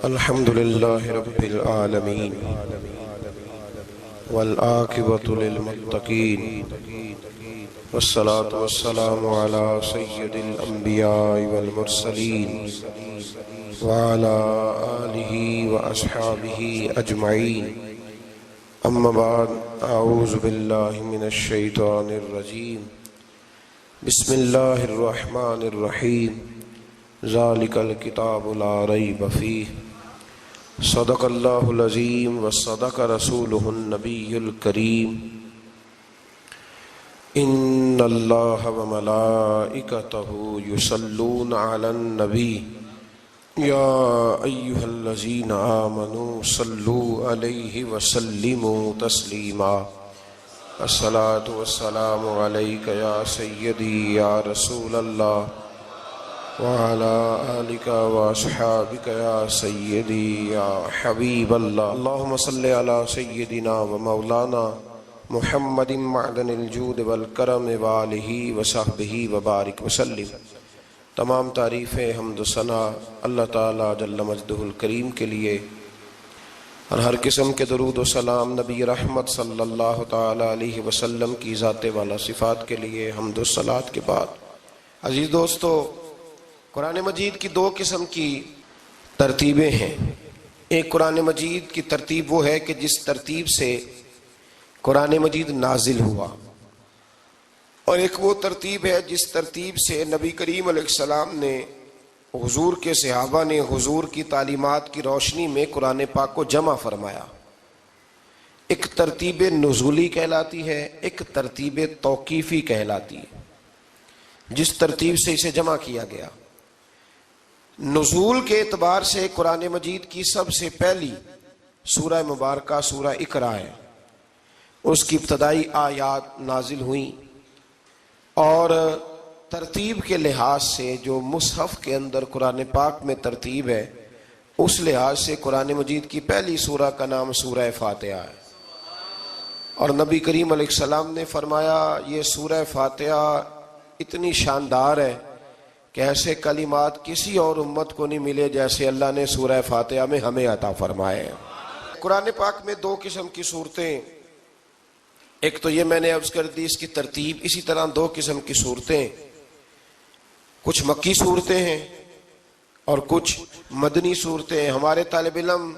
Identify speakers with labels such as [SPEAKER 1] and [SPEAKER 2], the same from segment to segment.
[SPEAKER 1] الحمد لله رب العالمين والعاقبة للمتقين والصلاة والسلام على سيد الأنبياء والمرسلين وعلى آله وأصحابه أجمعين أما بعد أعوذ بالله من الشيطان الرجيم بسم الله الرحمن الرحيم ذلك الكتاب لا ريب فيه صدق الله العظيم وصدق رسوله النبي الكريم إن الله وملائكته يصلون على النبي يا أيها الذين آمنوا صلوا عليه وسلموا تسليما الصلاة والسلام عليك يا سيدي يا رسول الله وعلى آلك وأصحابك يا سيدي يا حبيب الله اللهم صل على سيدنا ومولانا محمد معدن الجود والکرم وآلہ وصحبہ وبارک وسلم۔ تمام تعریفیں حمد و ثنا اللہ تعالیٰ جل مجدہ الکریم کے لیے، اور ہر قسم کے درود و سلام نبی رحمت صلی اللہ تعالیٰ علیہ وسلم کی ذات والا صفات کے لیے حمد و صلات کے بعد، عزیز دوستو، قرآن مجید کی دو قسم کی ترتیبیں ہیں۔ ایک قرآن مجید کی ترتیب وہ ہے کہ جس ترتیب سے قرآن مجید نازل ہوا، اور ایک وہ ترتیب ہے جس ترتیب سے نبی کریم علیہ السلام نے، حضور کے صحابہ نے حضور کی تعلیمات کی روشنی میں قرآن پاک کو جمع فرمایا۔ ایک ترتیب نزولی کہلاتی ہے، ایک ترتیب توقیفی کہلاتی ہے، جس ترتیب سے اسے جمع کیا گیا۔ نزول کے اعتبار سے قرآن مجید کی سب سے پہلی سورہ مبارکہ سورہ اقرا ہے۔ اس کی ابتدائی آیات نازل ہوئیں، اور ترتیب کے لحاظ سے جو مصحف کے اندر قرآن پاک میں ترتیب ہے، اس لحاظ سے قرآن مجید کی پہلی سورہ کا نام سورہ فاتحہ ہے۔ اور نبی کریم علیہ السلام نے فرمایا یہ سورہ فاتحہ اتنی شاندار ہے کہ ایسے کلمات کسی اور امت کو نہیں ملے جیسے اللہ نے سورہ فاتحہ میں ہمیں عطا فرمائے ہیں۔ قرآن پاک میں دو قسم کی صورتیں، ایک تو یہ میں نے عرض کر دی اس کی ترتیب، اسی طرح دو قسم کی صورتیں، کچھ مکی صورتیں ہیں اور کچھ مدنی صورتیں ہیں۔ ہمارے طالب علم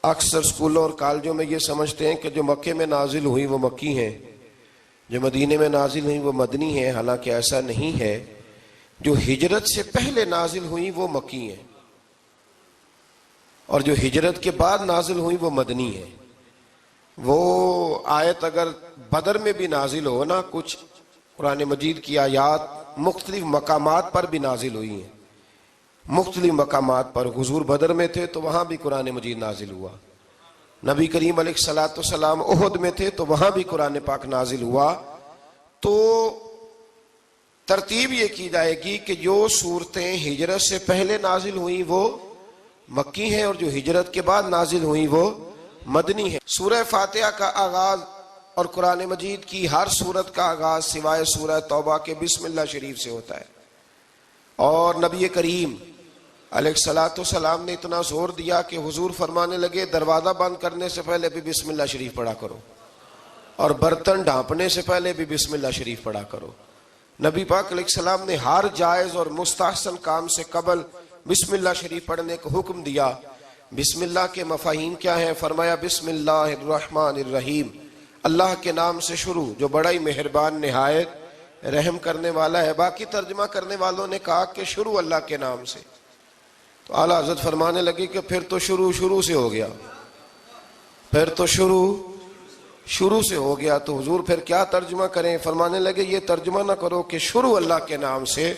[SPEAKER 1] اکثر سکولوں اور کالجوں میں یہ سمجھتے ہیں کہ جو مکے میں نازل ہوئی وہ مکی ہیں، جو مدینے میں نازل ہوئی وہ مدنی ہیں، حالانکہ ایسا نہیں ہے۔ جو ہجرت سے پہلے نازل ہوئی وہ مکی ہیں، اور جو ہجرت کے بعد نازل ہوئی وہ مدنی ہیں۔ وہ آیت اگر بدر میں بھی نازل ہو نا، کچھ قرآن مجید کی آیات مختلف مقامات پر بھی نازل ہوئی ہیں، مختلف مقامات پر۔ حضور بدر میں تھے تو وہاں بھی قرآن مجید نازل ہوا، نبی کریم علیہ السلام احد میں تھے تو وہاں بھی قرآن پاک نازل ہوا۔ تو ترتیب یہ کی جائے گی کہ جو صورتیں ہجرت سے پہلے نازل ہوئیں وہ مکی ہیں، اور جو ہجرت کے بعد نازل ہوئیں وہ مدنی ہیں۔ سورہ فاتحہ کا آغاز اور قرآن مجید کی ہر سورت کا آغاز سوائے سورہ توبہ کے بسم اللہ شریف سے ہوتا ہے، اور نبی کریم علیہ السلام نے اتنا زور دیا کہ حضور فرمانے لگے دروازہ بند کرنے سے پہلے بھی بسم اللہ شریف پڑھا کرو، اور برتن ڈھانپنے سے پہلے بھی بسم اللہ شریف پڑھا کرو۔ نبی پاک علیہ السلام نے ہر جائز اور مستحسن کام سے قبل بسم اللہ شریف پڑھنے کا حکم دیا۔ بسم اللہ کے مفاہیم کیا ہیں؟ فرمایا بسم اللہ الرحمن الرحیم، اللہ کے نام سے شروع جو بڑا ہی مہربان نہایت رحم کرنے والا ہے۔ باقی ترجمہ کرنے والوں نے کہا کہ شروع اللہ کے نام سے، تو اعلیٰ حضرت فرمانے لگے کہ پھر تو شروع سے ہو گیا، پھر تو شروع سے ہو گیا، تو حضور پھر کیا ترجمہ کریں؟ فرمانے لگے یہ ترجمہ نہ کرو کہ شروع اللہ کے نام سے،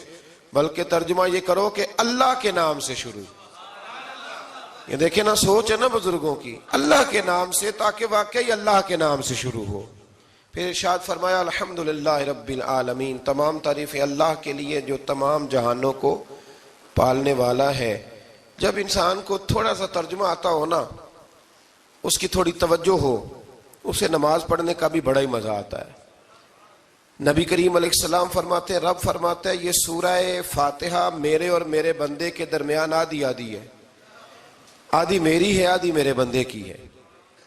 [SPEAKER 1] بلکہ ترجمہ یہ کرو کہ اللہ کے نام سے شروع۔ یہ دیکھیں نا، سوچ ہے نا بزرگوں کی، اللہ کے نام سے، تاکہ واقعی اللہ کے نام سے شروع ہو۔ پھر ارشاد فرمایا الحمدللہ رب العالمین، تمام تعریفیں اللہ کے لیے جو تمام جہانوں کو پالنے والا ہے۔ جب انسان کو تھوڑا سا ترجمہ آتا ہو نا، اس کی تھوڑی توجہ ہو، اسے نماز پڑھنے کا بھی بڑا ہی مزہ آتا ہے۔ نبی کریم علیہ السلام فرماتے ہیں، رب فرماتا ہے یہ سورہ فاتحہ میرے اور میرے بندے کے درمیان آدھی آدھی ہے۔ آدھی میری ہے آدھی میرے بندے کی ہے.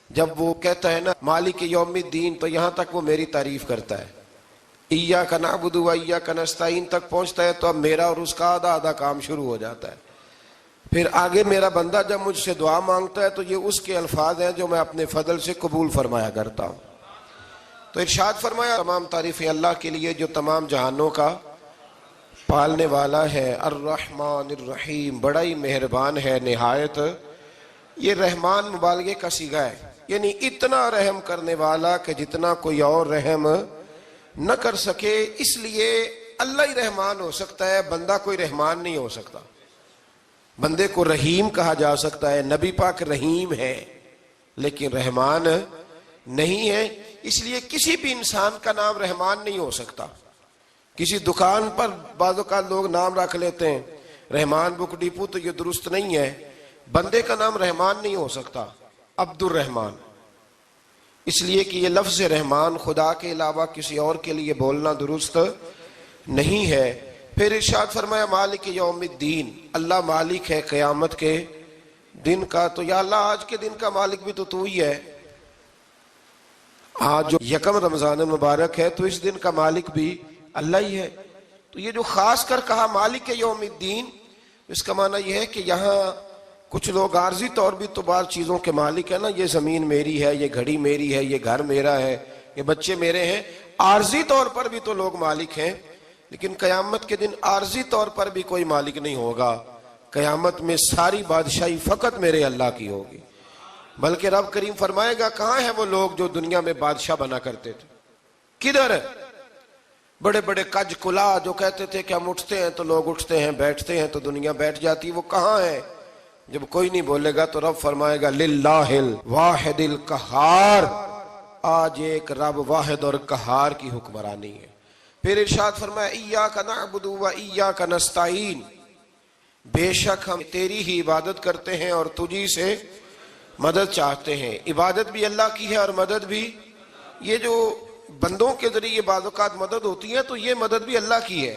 [SPEAKER 1] جب وہ کہتا ہے نا مالک یوم الدین تو یہاں تک وہ میری تعریف کرتا ہے. ایاک نعبد و ایاک نستعین تک پہنچتا ہے تو اب میرا اور اس کا آدھا آدھا کام شروع ہو جاتا ہے. پھر آگے میرا بندہ جب مجھ سے دعا مانگتا ہے تو یہ اس کے الفاظ ہیں جو میں اپنے فضل سے قبول فرمایا کرتا ہوں. تو ارشاد فرمایا تمام تعریفیں اللہ کے لیے جو تمام جہانوں کا پالنے والا ہے. الرحمن الرحیم، بڑا ہی مہربان ہے نہایت. یہ رحمان مبالغے کا صیغہ ہے، یعنی اتنا رحم کرنے والا کہ جتنا کوئی اور رحم نہ کر سکے. اس لیے اللہ ہی رحمان ہو سکتا ہے، بندہ کوئی رحمان نہیں ہو سکتا. بندے کو رحیم کہا جا سکتا ہے، نبی پاک رحیم ہے لیکن رحمان نہیں ہے. اس لیے کسی بھی انسان کا نام رحمان نہیں ہو سکتا. کسی دکان پر بعض اوقات لوگ نام رکھ لیتے ہیں رحمان بک ڈپو، تو یہ درست نہیں ہے. بندے کا نام رحمان نہیں ہو سکتا، عبد الرحمان. اس لیے کہ یہ لفظ رحمان خدا کے علاوہ کسی اور کے لیے بولنا درست نہیں ہے. پھر ارشاد فرمایا مالک یوم الدین، اللہ مالک ہے قیامت کے دن کا. تو یا اللہ آج کے دن کا مالک بھی تو ہی ہے. آج جو یکم رمضان مبارک ہے تو اس دن کا مالک بھی اللہ ہی ہے. تو یہ جو خاص کر کہا مالک یوم الدین، اس کا معنی یہ ہے کہ یہاں کچھ لوگ عارضی طور بھی تو بعض چیزوں کے مالک ہیں نا، یہ زمین میری ہے، یہ گھڑی میری ہے، یہ گھر میرا ہے، یہ بچے میرے ہیں. عارضی طور پر بھی تو لوگ مالک ہیں، لیکن قیامت کے دن عارضی طور پر بھی کوئی مالک نہیں ہوگا. قیامت میں ساری بادشاہی فقط میرے اللہ کی ہوگی. بلکہ رب کریم فرمائے گا کہاں ہیں وہ لوگ جو دنیا میں بادشاہ بنا کرتے تھے؟ کدھر ہے؟ بڑے بڑے کج کلا جو کہتے تھے کہ ہم اٹھتے ہیں تو لوگ اٹھتے ہیں، بیٹھتے ہیں تو دنیا بیٹھ جاتی، وہ کہاں ہے؟ جب کوئی نہیں بولے گا تو رب فرمائے گا للہ الواحد القہار، آج ایک رب واحد اور قہار کی حکمرانی ہے. پھر ارشاد فرمایا ایاک نعبد و ایاک نستعین، بے شک ہم تیری ہی عبادت کرتے ہیں اور تجھی سے مدد چاہتے ہیں. عبادت بھی اللہ کی ہے اور مدد بھی. یہ جو بندوں کے ذریعے بعض اوقات مدد ہوتی ہے تو یہ مدد بھی اللہ کی ہے،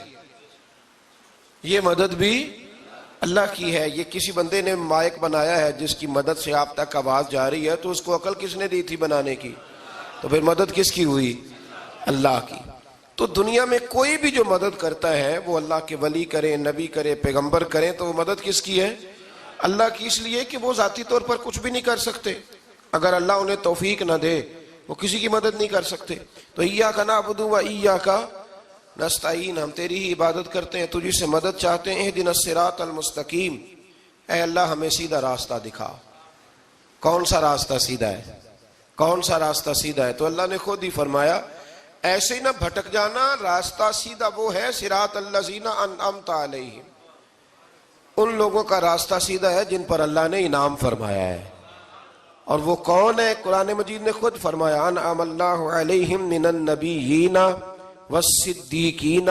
[SPEAKER 1] یہ مدد بھی اللہ کی ہے. یہ کسی بندے نے مائک بنایا ہے جس کی مدد سے آپ تک آواز جا رہی ہے، تو اس کو عقل کس نے دی تھی بنانے کی؟ تو پھر مدد کس کی ہوئی؟ اللہ کی. تو دنیا میں کوئی بھی جو مدد کرتا ہے وہ اللہ کے ولی کریں، نبی کرے، پیغمبر کریں، تو وہ مدد کس کی ہے؟ اللہ کی. اس لیے کہ وہ ذاتی طور پر کچھ بھی نہیں کر سکتے. اگر اللہ انہیں توفیق نہ دے وہ کسی کی مدد نہیں کر سکتے. تو ایاک نعبد و ایاک نستعین، ہم تیری ہی عبادت کرتے ہیں، تجھی سے مدد چاہتے ہیں. اہدنا الصراط المستقیم، اے اللہ ہمیں سیدھا راستہ دکھا. کون سا راستہ سیدھا ہے؟ کون سا راستہ سیدھا ہے؟ تو اللہ نے خود ہی فرمایا ایسے ہی نہ بھٹک جانا، راستہ سیدھا وہ ہے صراط الذین انعمت علیہم، ان لوگوں کا راستہ سیدھا ہے جن پر اللہ نے انعام فرمایا ہے. اور وہ کون ہے؟ قرآن مجید نے خود فرمایا انعم اللہ علیہم من النبیین والصدیقین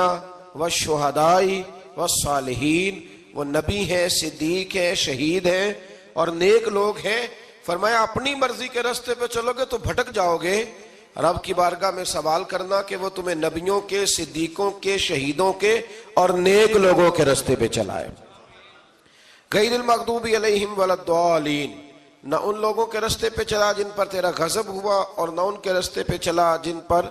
[SPEAKER 1] والشہداء والصالحین. وہ نبی ہیں، صدیق ہیں، شہید ہیں اور نیک لوگ ہیں. فرمایا اپنی مرضی کے راستے پہ چلو گے تو بھٹک جاؤ گے. رب کی بارگاہ میں سوال کرنا کہ وہ تمہیں نبیوں کے، صدیقوں کے، شہیدوں کے اور نیک لوگوں کے راستے پہ چلائے. غیر المغضوب علیہم ولا الضالین، نہ ان لوگوں کے راستے پہ چلا جن پر تیرا غضب ہوا، اور نہ ان کے راستے پہ چلا جن پر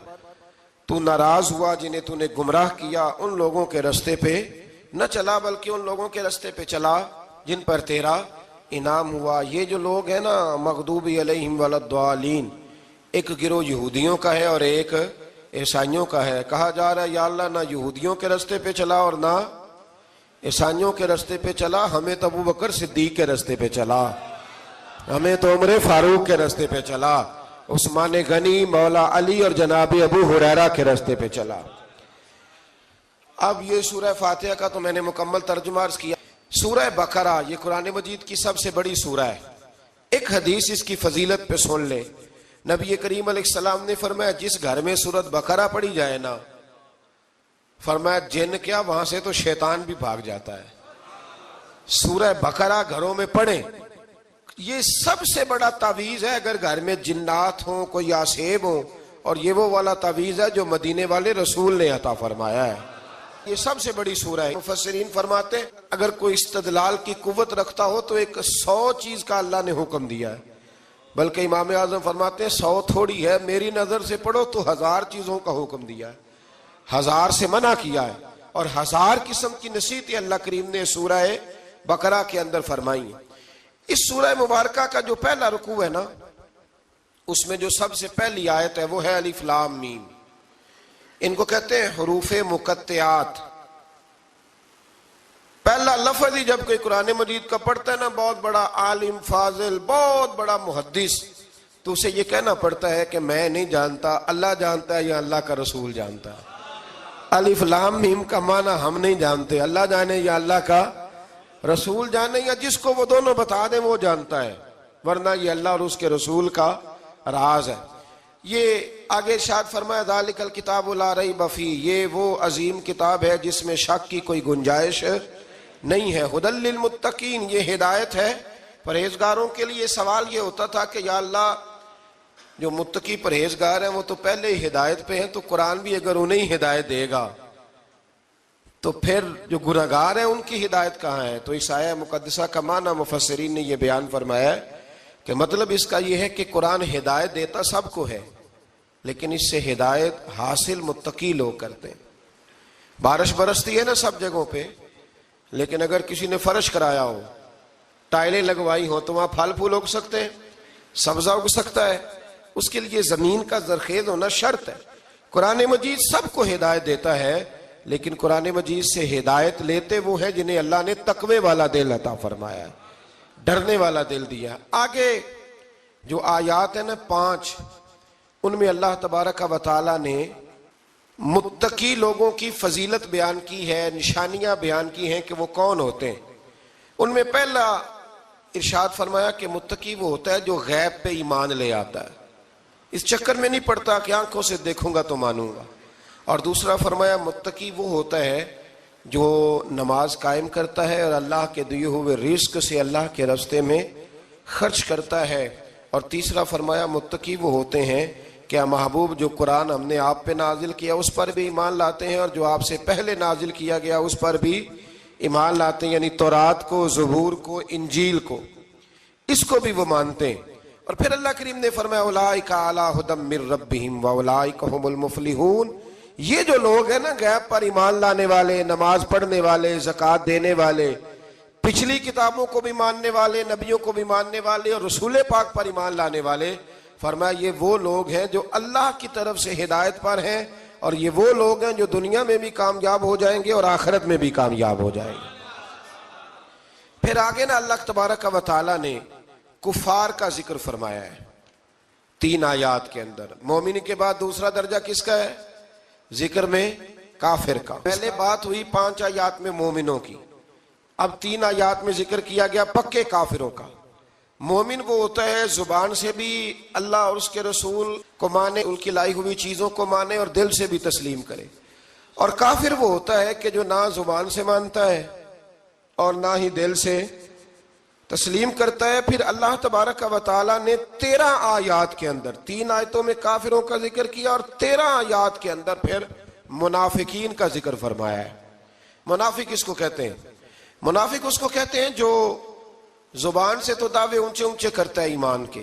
[SPEAKER 1] تو ناراض ہوا، جنہیں تو نے گمراہ کیا. ان لوگوں کے راستے پہ نہ چلا بلکہ ان لوگوں کے راستے پہ چلا جن پر تیرا انعام ہوا. یہ جو لوگ ہیں نا مغضوب علیہم ولا الضالین، ایک گروہ یہودیوں کا ہے اور ایک عیسائیوں کا ہے. کہا جا رہا ہے یا اللہ نہ یہودیوں کے راستے پہ چلا اور نہ عیسائیوں کے راستے پہ چلا، ہمیں تو ابو بکر صدیق کے راستے پہ چلا، ہمیں تو عمر فاروق کے راستے پہ چلا، عثمان غنی، مولا علی اور جناب ابو ہریرہ کے راستے پہ چلا. اب یہ سورہ فاتحہ کا تو میں نے مکمل ترجمہ عرض کیا. سورہ بقرہ یہ قرآن مجید کی سب سے بڑی سورہ ہے. ایک حدیث اس کی فضیلت پہ سن لے. نبی کریم علیہ السلام نے فرمایا جس گھر میں سورۃ بقرہ پڑھی جائے نا، فرمایا جن کیا وہاں سے تو شیطان بھی بھاگ جاتا ہے. سورہ بقرہ گھروں میں پڑھیں، یہ سب سے بڑا تعویذ ہے. اگر گھر میں جنات ہوں، کوئی آسیب ہوں، اور یہ وہ والا تعویذ ہے جو مدینے والے رسول نے عطا فرمایا ہے. یہ سب سے بڑی سورہ ہے. مفسرین فرماتے ہیں اگر کوئی استدلال کی قوت رکھتا ہو تو ایک 100 چیز کا اللہ نے حکم دیا ہے، بلکہ امام اعظم فرماتے ہیں 100 تھوڑی ہے، میری نظر سے پڑھو تو 1000 چیزوں کا حکم دیا ہے، 1000 سے منع کیا ہے، اور 1000 قسم کی نصیحتیں اللہ کریم نے سورہ بقرہ کے اندر فرمائی ہیں. اس سورہ مبارکہ کا جو پہلا رکوع ہے نا، اس میں جو سب سے پہلی آیت ہے وہ ہے الف لام میم. ان کو کہتے ہیں حروف مقطعات. پہلا لفظ ہی جب کوئی قرآن مجید کا پڑھتا ہے نا، بہت بڑا عالم فاضل، بہت بڑا محدث، تو اسے یہ کہنا پڑتا ہے کہ میں نہیں جانتا، اللہ جانتا ہے یا اللہ کا رسول جانتا ہے. الف لام میم کا معنی ہم نہیں جانتے، اللہ جانے یا اللہ کا رسول جانے، یا جس کو وہ دونوں بتا دیں وہ جانتا ہے، ورنہ یہ اللہ اور اس کے رسول کا راز ہے. یہ آگے ارشاد فرمایا ذالک الکتاب لا ریب فیہ، یہ وہ عظیم کتاب ہے جس میں شک کی کوئی گنجائش نہیں ہے. ھدی للمتقین، یہ ہدایت ہے پرہیزگاروں کے لیے. سوال یہ ہوتا تھا کہ یا اللہ جو متقی پرہیزگار ہیں وہ تو پہلے ہی ہدایت پہ ہیں، تو قرآن بھی اگر انہیں ہدایت دے گا تو پھر جو گناہگار ہیں ان کی ہدایت کہاں ہے؟ تو اس آیہ مقدسہ کا معنی مفسرین نے یہ بیان فرمایا ہے کہ مطلب اس کا یہ ہے کہ قرآن ہدایت دیتا سب کو ہے، لیکن اس سے ہدایت حاصل متقی لوگ کرتے ہیں. بارش برستی ہے نا سب جگہوں پہ، لیکن اگر کسی نے فرش کرایا ہو، ٹائلیں لگوائی ہو، تو وہاں پھل پھول اگ سکتے ہیں، سبزہ اگ سکتا ہے. اس کے لیے زمین کا زرخیز ہونا شرط ہے. قرآن مجید سب کو ہدایت دیتا ہے، لیکن قرآن مجید سے ہدایت لیتے وہ ہیں جنہیں اللہ نے تقوی والا دل عطا فرمایا ہے، ڈرنے والا دل دیا. آگے جو آیات ہیں نا 5، ان میں اللہ تبارک و تعالی نے متقی لوگوں کی فضیلت بیان کی ہے، نشانیاں بیان کی ہیں کہ وہ کون ہوتے ہیں. ان میں پہلا ارشاد فرمایا کہ متقی وہ ہوتا ہے جو غیب پہ ایمان لے آتا ہے، اس چکر میں نہیں پڑتا کہ آنکھوں سے دیکھوں گا تو مانوں گا. اور دوسرا فرمایا متقی وہ ہوتا ہے جو نماز قائم کرتا ہے اور اللہ کے دیے ہوئے رزق سے اللہ کے راستے میں خرچ کرتا ہے. اور تیسرا فرمایا متقی وہ ہوتے ہیں کہ محبوب جو قرآن ہم نے آپ پہ نازل کیا اس پر بھی ایمان لاتے ہیں، اور جو آپ سے پہلے نازل کیا گیا اس پر بھی ایمان لاتے ہیں، یعنی تورات کو، زبور کو، انجیل کو، اس کو بھی وہ مانتے ہیں. اور پھر اللہ کریم نے فرمایا اولئک علی ھدی من ربہم واولئک ھم المفلحون. یہ جو لوگ ہیں نا غیب پر ایمان لانے والے، نماز پڑھنے والے، زکوٰۃ دینے والے، پچھلی کتابوں کو بھی ماننے والے، نبیوں کو بھی ماننے والے، اور رسول پاک پر ایمان لانے والے، فرمایا یہ وہ لوگ ہیں جو اللہ کی طرف سے ہدایت پر ہیں، اور یہ وہ لوگ ہیں جو دنیا میں بھی کامیاب ہو جائیں گے اور آخرت میں بھی کامیاب ہو جائیں گے. پھر آگے نا اللہ تبارک و تعالی نے کفار کا ذکر فرمایا ہے 3 آیات کے اندر. مومن کے بعد دوسرا درجہ کس کا ہے ذکر میں؟ کافر کا. پہلے بات ہوئی 5 آیات میں مومنوں کی، اب 3 آیات میں ذکر کیا گیا پکے کافروں کا. مومن وہ ہوتا ہے زبان سے بھی اللہ اور اس کے رسول کو مانے، ان کی لائی ہوئی چیزوں کو مانے اور دل سے بھی تسلیم کرے. اور کافر وہ ہوتا ہے کہ جو نہ زبان سے مانتا ہے اور نہ ہی دل سے تسلیم کرتا ہے. پھر اللہ تبارک و تعالیٰ نے 13 آیات کے اندر 3 آیتوں میں کافروں کا ذکر کیا، اور 13 آیات کے اندر پھر منافقین کا ذکر فرمایا ہے. منافق اس کو کہتے ہیں، منافق اس کو کہتے ہیں جو زبان سے تو دعوے اونچے اونچے کرتا ہے ایمان کے،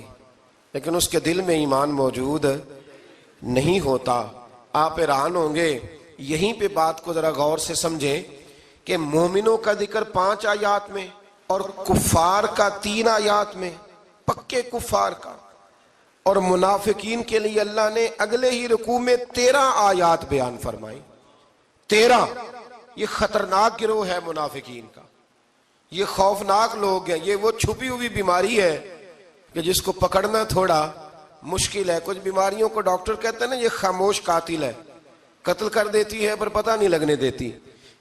[SPEAKER 1] لیکن اس کے دل میں ایمان موجود نہیں ہوتا. آپ حیران ہوں گے، یہیں پہ بات کو ذرا غور سے سمجھیں کہ مومنوں کا ذکر 5 آیات میں اور کفار کا 3 آیات میں، پکے کفار کا. اور منافقین کے لیے اللہ نے اگلے ہی رکوع میں 13 آیات بیان فرمائی. 13. یہ خطرناک گروہ ہے منافقین کا، یہ خوفناک لوگ ہیں. یہ وہ چھپی ہوئی بیماری ہے کہ جس کو پکڑنا تھوڑا مشکل ہے. کچھ بیماریوں کو ڈاکٹر کہتے ہیں نا یہ خاموش قاتل ہے، قتل کر دیتی ہے پر پتہ نہیں لگنے دیتی.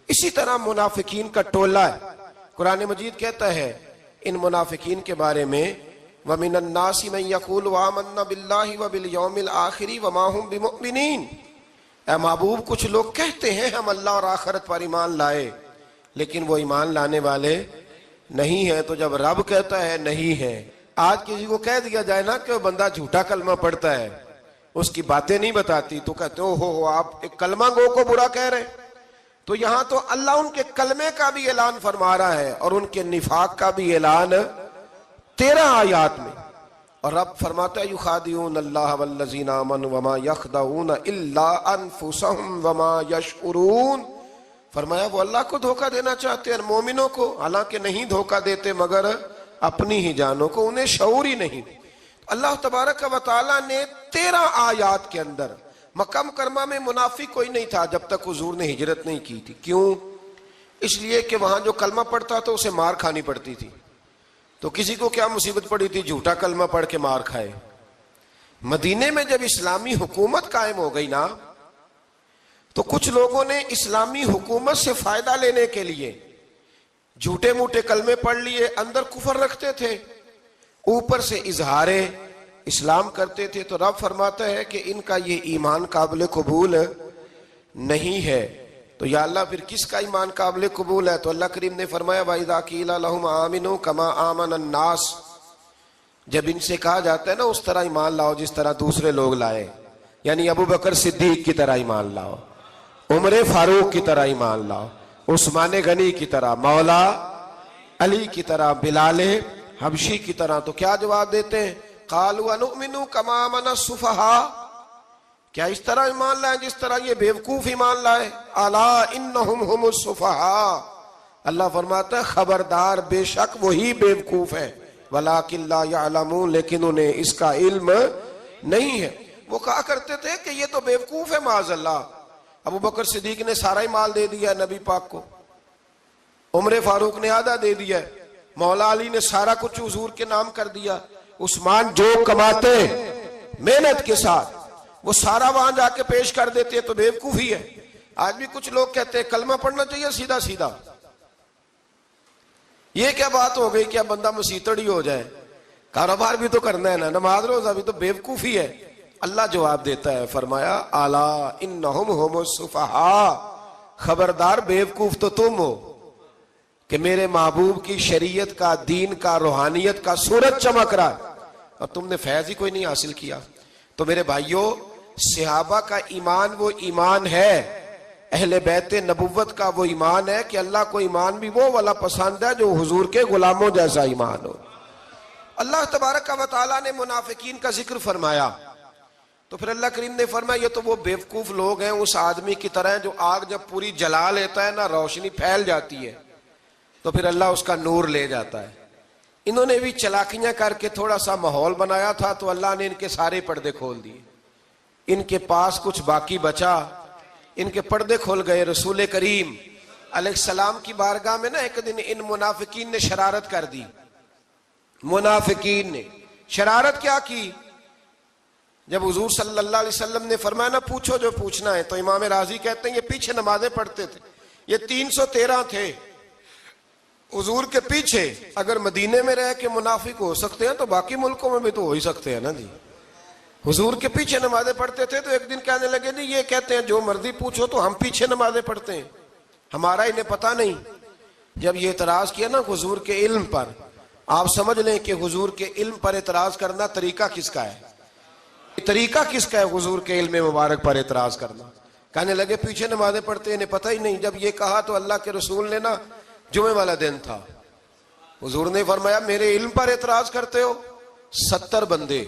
[SPEAKER 1] اسی طرح منافقین کا ٹولہ ہے. قرآن مجید کہتا ہے ان منافقین کے بارے میں وَمِنَ النَّاسِ مَن يَقُولُ آمَنَّا بِاللَّهِ وَبِالْيَوْمِ الْآخِرِ وَمَا هُمْ بِمُؤْمِنِينَ. اے محبوب کچھ لوگ کہتے ہیں ہم اللہ اور آخرت پر ایمان لائے، لیکن وہ ایمان لانے والے نہیں ہیں. تو جب رب کہتا ہے نہیں ہے، آج کسی کو کہہ دیا جائے نا کہ وہ بندہ جھوٹا کلمہ پڑھتا ہے، اس کی باتیں نہیں بتاتی، تو کہتے ہو آپ ایک کلمہ گو کو برا کہہ رہے ہیں. تو یہاں تو اللہ ان کے کلمے کا بھی اعلان فرما رہا ہے اور ان کے نفاق کا بھی اعلان 13 آیات میں. اور رب فرماتا ہے یخادعون اللہ والذین آمنوا وما یخدعون الا انفسهم وما یشعرون. فرمایا وہ اللہ کو دھوکہ دینا چاہتے ہیں مومنوں کو، حالانکہ نہیں دھوکہ دیتے مگر اپنی ہی جانوں کو، انہیں شعور ہی نہیں. اللہ تبارک و تعالیٰ نے 13 آیات کے اندر مکہ مکرمہ میں منافق کوئی نہیں تھا جب تک حضور نے ہجرت نہیں کی تھی. کیوں؟ اس لیے کہ وہاں جو کلمہ پڑھتا تھا اسے مار کھانی پڑتی تھی. تو کسی کو کیا مصیبت پڑی تھی؟ جھوٹا کلمہ پڑھ کے مار کھائے. مدینے میں جب اسلامی حکومت قائم ہو گئی نا تو کچھ لوگوں نے اسلامی حکومت سے فائدہ لینے کے لیے جھوٹے موٹے کلمے پڑھ لیے، اندر کفر رکھتے تھے، اوپر سے اظہار اسلام کرتے تھے. تو رب فرماتا ہے کہ ان کا یہ ایمان قابل قبول نہیں ہے. تو یا اللہ پھر کس کا ایمان قابل قبول ہے؟ تو اللہ کریم نے فرمایا وَإِذَا قِيلَ لَهُمْ آمِنُوا كَمَا آمَنَ النَّاسُ، جب ان سے کہا جاتا ہے نا اس طرح ایمان لاؤ جس طرح دوسرے لوگ لائے، یعنی ابو بکر صدیق کی طرح ایمان لاؤ، عمر فاروق کی طرح ایمان لاؤ، عثمان غنی کی طرح، مولا علی کی طرح، بلال حبشی کی طرح، تو کیا جواب دیتے ہیں؟ قالوا انؤمن كما آمن السفهاء، کیا اس طرح ایمان لائے جس طرح یہ بیوقوف ایمان لائے؟ الا انہم هم السفهاء، اللہ فرماتا ہے خبردار بے شک وہی بیوقوف ہے، ولکن لا يعلمون، لیکن انہیں اس کا علم نہیں ہے. وہ کہا کرتے تھے کہ یہ تو بیوقوف ہے معاذ اللہ. ابو بکر صدیق نے سارا ہی مال دے دیا نبی پاک کو، عمر فاروق نے آدھا دے دیا، مولا علی نے سارا کچھ حضور کے نام کر دیا، عثمان جو کماتے محنت کے ساتھ وہ سارا وہاں جا کے پیش کر دیتے، تو بیوقوفی ہے. آج بھی کچھ لوگ کہتے ہیں کلمہ پڑھنا چاہیے سیدھا سیدھا. یہ کیا بات ہو گئی؟ کیا بندہ مسیتڑ ہی ہو جائے؟ کاروبار بھی تو کرنا ہے نا، نماز روزہ بھی، تو بیوقوفی ہے. اللہ جواب دیتا ہے، فرمایا الا انہم هم السفہاء، خبردار بیوقوف تو تم ہو کہ میرے محبوب کی شریعت کا، دین کا، روحانیت کا سورج چمک رہا ہے اور تم نے فیض ہی کوئی نہیں حاصل کیا. تو میرے بھائیوں، صحابہ کا ایمان وہ ایمان ہے، اہل بیت نبوت کا وہ ایمان ہے کہ اللہ کو ایمان بھی وہ والا پسند ہے جو حضور کے غلاموں جیسا ایمان ہو. اللہ تبارک و تعالیٰ نے منافقین کا ذکر فرمایا تو پھر اللہ کریم نے فرمایا یہ تو وہ بیوقوف لوگ ہیں اس آدمی کی طرح جو آگ جب پوری جلا لیتا ہے نا روشنی پھیل جاتی ہے تو پھر اللہ اس کا نور لے جاتا ہے. انہوں نے بھی چلاکیاں کر کے تھوڑا سا ماحول بنایا تھا تو اللہ نے ان کے سارے پردے کھول دیے. ان کے پاس کچھ باقی بچا، ان کے پردے کھول گئے. رسول کریم علیہ السلام کی بارگاہ میں نا ایک دن ان منافقین نے شرارت کر دی. منافقین نے شرارت کیا کی؟ جب حضور صلی اللہ علیہ وسلم نے فرمایا نا پوچھو جو پوچھنا ہے، تو امام راضی کہتے ہیں یہ پیچھے نمازیں پڑھتے تھے، یہ 313 تھے حضور کے پیچھے. اگر مدینے میں رہ کے منافق ہو سکتے ہیں تو باقی ملکوں میں بھی تو ہو ہی سکتے ہیں نا جی. حضور کے پیچھے نمازیں پڑھتے تھے تو ایک دن کہنے لگے جی یہ کہتے ہیں جو مرضی پوچھو تو ہم پیچھے نمازیں پڑھتے ہیں، ہمارا انہیں پتہ نہیں. جب یہ اعتراض کیا نا حضور کے علم پر، آپ سمجھ لیں کہ حضور کے علم پر اعتراض کرنا طریقہ کس کا ہے؟ طریقہ کس کا ہے حضور کے علم مبارک پر اعتراض کرنا؟ کہنے لگے پیچھے نمازیں پڑھتے ہیں، انہیں پتہ ہی نہیں. جب یہ کہا تو اللہ کے رسول نے نا، جمعے والا دن تھا، حضور نے فرمایا میرے علم پر اعتراض کرتے ہو؟ 70 بندے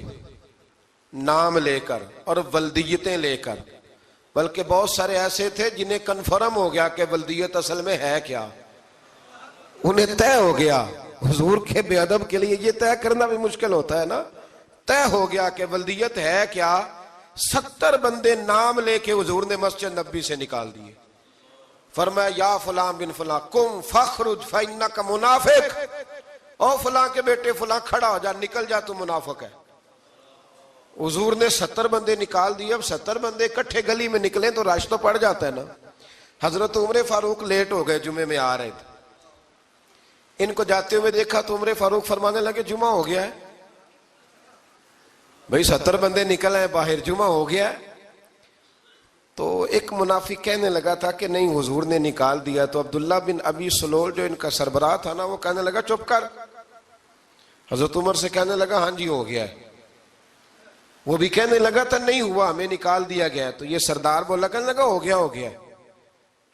[SPEAKER 1] نام لے کر اور ولدیتیں لے کر، بلکہ بہت سارے ایسے تھے جنہیں کنفرم ہو گیا کہ ولدیت اصل میں ہے کیا، انہیں طے ہو گیا. حضور کے بے ادب کے لیے یہ طے کرنا بھی مشکل ہوتا ہے نا. طے ہو گیا کہ ولدیت ہے کیا. 70 بندے نام لے کے حضور نے مسجد نبی سے نکال دیے. فرمایا یا فلاں بن فلاں قم فخرج فإنک منافق، او فلاں کے بیٹے فلاں کھڑا ہو جا، نکل جا، تو منافق ہے. حضور نے 70 بندے نکال دیے. اب 70 بندے اکٹھے گلی میں نکلیں تو رش تو پڑ جاتا ہے نا. حضرت عمر فاروق لیٹ ہو گئے، جمعے میں آ رہے تھے. ان کو جاتے ہوئے دیکھا تو عمر فاروق فرمانے لگے جمعہ ہو گیا ہے. بھئی 70 بندے نکل آئے باہر، جمعہ ہو گیا ہے. تو ایک منافق کہنے لگا تھا کہ نہیں حضور نے نکال دیا. تو عبداللہ بن ابی سلول جو ان کا سربراہ تھا نا، وہ کہنے لگا چپ کر. حضرت عمر سے کہنے لگا ہاں جی ہو گیا ہے. وہ بھی کہنے لگا تھا نہیں ہوا، ہمیں نکال دیا گیا. تو یہ سردار بولا، کہنے لگا ہو گیا ہو گیا.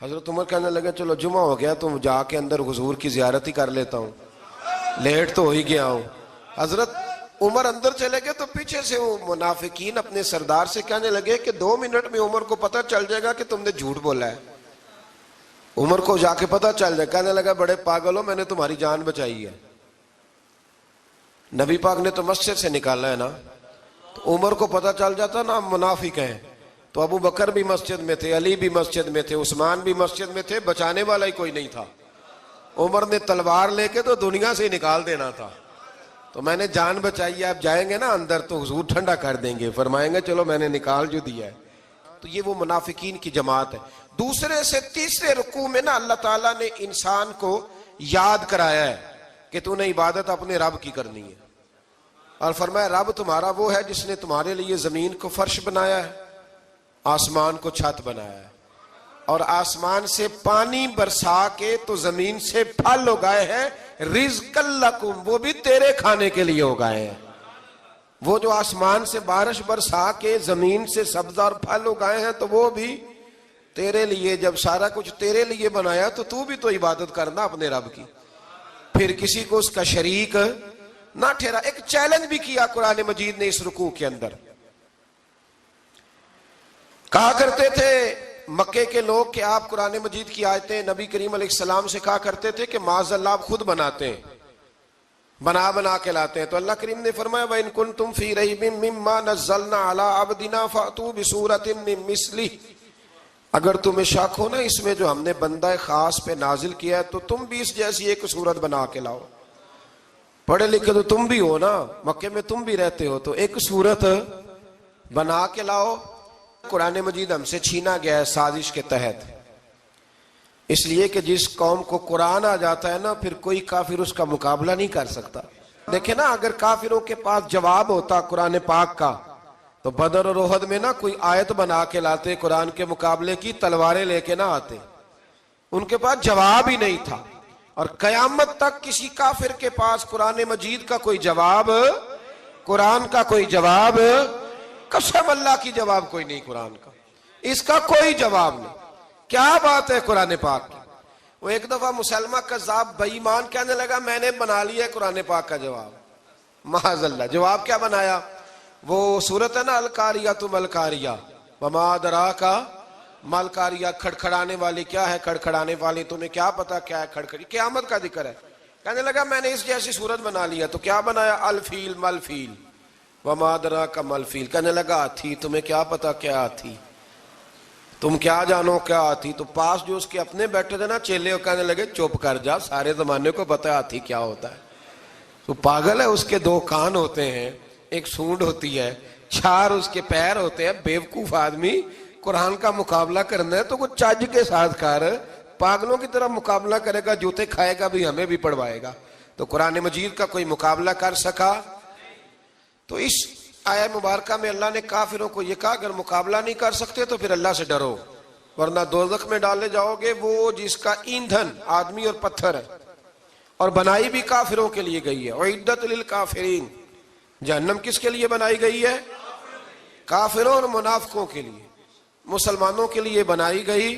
[SPEAKER 1] حضرت عمر کہنے لگے چلو جمعہ ہو گیا تو جا کے اندر حضور کی زیارت ہی کر لیتا ہوں، لیٹ تو ہو ہی گیا ہوں۔ حضرت عمر اندر چلے گئے تو پیچھے سے وہ منافقین اپنے سردار سے کہنے لگے کہ 2 منٹ میں عمر کو پتہ چل جائے گا کہ تم نے جھوٹ بولا ہے۔ عمر کو جا کے پتہ چل جائے، کہنے لگا بڑے پاگل ہو، میں نے تمہاری جان بچائی ہے، نبی پاک نے تو مسجد سے نکالا ہے نا۔ تو عمر کو پتہ چل جاتا نا منافق ہیں، تو ابو بکر بھی مسجد میں تھے، علی بھی مسجد میں تھے، عثمان بھی مسجد میں تھے، بچانے والا ہی کوئی نہیں تھا۔ عمر نے تلوار لے کے تو دنیا سے ہی نکال دینا تھا، تو میں نے جان بچائی ہے، آپ جائیں گے نا اندر تو حضور ٹھنڈا کر دیں گے، فرمائیں گے چلو میں نے نکال جو دیا ہے۔ تو یہ وہ منافقین کی جماعت ہے۔ دوسرے سے تیسرے رکوع میں نا اللہ تعالیٰ نے انسان کو یاد کرایا ہے کہ تو نے عبادت اپنے رب کی کرنی ہے، اور فرمایا رب تمہارا وہ ہے جس نے تمہارے لیے زمین کو فرش بنایا ہے، آسمان کو چھت بنایا ہے، اور آسمان سے پانی برسا کے تو زمین سے پھل اگائے ہیں، رزق لکم، وہ بھی تیرے کھانے کے لیے اگائے ہیں۔ وہ جو آسمان سے بارش برسا کے زمین سے سبز اور پھل اگائے ہیں تو وہ بھی تیرے لیے۔ جب سارا کچھ تیرے لیے بنایا تو بھی تو عبادت کرنا اپنے رب کی، پھر کسی کو اس کا شریک نہ ٹھہرا۔ ایک چیلنج بھی کیا قرآن مجید نے اس رکوع کے اندر۔ کہا کرتے تھے مکے کے لوگ کہ آپ قرآن مجید کی آیتیں نبی کریم علیہ السلام سے کہا کرتے تھے کہ معاذ اللہ آپ خود بناتے ہیں، بنا کے لاتے ہیں۔ تو اللہ کریم نے فرمایا وَإِن كُنتُمْ فِي رَيْبٍ مِّمَّا نَزَّلْنَا عَلَىٰ عَبْدِنَا فَأْتُوا بِسُورَةٍ مِّن مِّثْلِهِ، اگر تمہیں شک ہو نا اس میں جو ہم نے بندہ خاص پہ نازل کیا ہے تو تم بھی اس جیسی ایک صورت بنا کے لاؤ۔ پڑھے لکھے تو تم بھی ہو نا، مکے میں تم بھی رہتے ہو، تو ایک صورت بنا کے لاؤ۔ قرآن مجید ہم سے چھینا گیا ہے سازش کے تحت، اس لیے کہ جس قوم کو قرآن آ جاتا ہے نا پھر کوئی کافر اس کا مقابلہ نہیں کر سکتا۔ دیکھیں نا اگر کافروں کے پاس جواب ہوتا قرآن پاک کا تو بدر اور احد میں نا کوئی آیت بنا کے لاتے، قرآن کے مقابلے کی تلواریں لے کے نہ آتے، ان کے پاس جواب ہی نہیں تھا۔ اور قیامت تک کسی کافر کے پاس قرآن مجید کا کوئی جواب، قرآن کا کوئی جواب، قسم اللہ کی جواب کوئی نہیں، قرآن کا اس کا کوئی جواب نہیں۔ کیا بات ہے قرآن پاک کی۔ وہ ایک دفعہ مسلمہ کذاب بے ایمان کہنے لگا میں نے بنا لیا ہے قرآن پاک کا جواب، معاذ اللہ۔ جواب کیا بنایا؟ وہ سورت ہے نا القاریۃ ما القاریۃ وما ادراک ما القاریۃ، کھڑکھڑانے والی کیا ہے، کھڑکھڑانے والی تمہیں کیا پتا کیا ہے کھڑکھڑی، قیامت کا ذکر ہے۔ کہنے لگا میں نے اس جیسی صورت بنا لیا، تو کیا بنایا؟ الفیل مل فیل وما ادراک ما الفیل، کہنے لگا ہاتھی، تمہیں کیا پتا کیا ہاتھی، تم کیا جانو کیا ہاتھی۔ تو پاس جو اس کے اپنے بیٹھے تھے نا چیلے، کہنے لگے چپ کر جا، سارے زمانے کو پتا ہے ہاتھی کیا ہوتا ہے۔ تو پاگل ہے، اس کے 2 کان ہوتے ہیں، ایک سونڈ ہوتی ہے، 4 اس کے پیر ہوتے ہیں۔ بیوقوف آدمی قرآن کا مقابلہ کرنا ہے تو کچھ چج کے ساتھ کر، پاگلوں کی طرح مقابلہ کرے گا، جوتے کھائے گا بھی ہمیں بھی پڑھوائے گا۔ تو قرآن مجید کا کوئی مقابلہ کر سکا؟ تو اس آیہ مبارکہ میں اللہ نے کافروں کو یہ کہا اگر مقابلہ نہیں کر سکتے تو پھر اللہ سے ڈرو، ورنہ دوزخ میں ڈالے جاؤ گے، وہ جس کا ایندھن آدمی اور پتھر ہے، اور بنائی بھی کافروں کے لیے گئی ہے۔ اعدت للکافرین، جہنم کس کے لیے بنائی گئی ہے؟ کافروں اور منافقوں کے لیے۔ مسلمانوں کے لیے بنائی گئی،